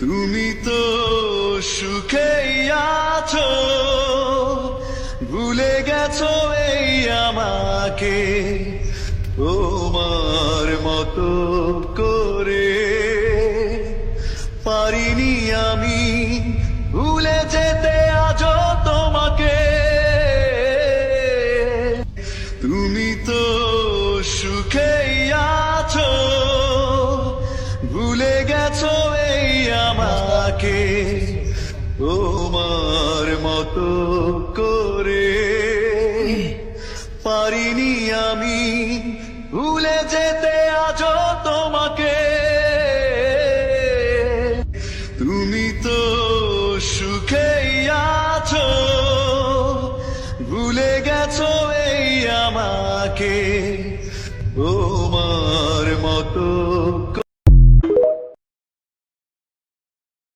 তুমি তো সুখেই আছো, ভুলে গেছো এই আমাকে তোমার মতো করে। পারিনি আমি ভুলে যেতে আজও তোমাকে। তুমি তো সুখেই আছো, ভুলে গেছো এই আমাকে তোমার মতো করে। পারিনি আমি ভুলে যেতে আজও তোমাকে। তুমি তো সুখেই আছো, ভুলে গেছো এই আমাকে তোমার মতো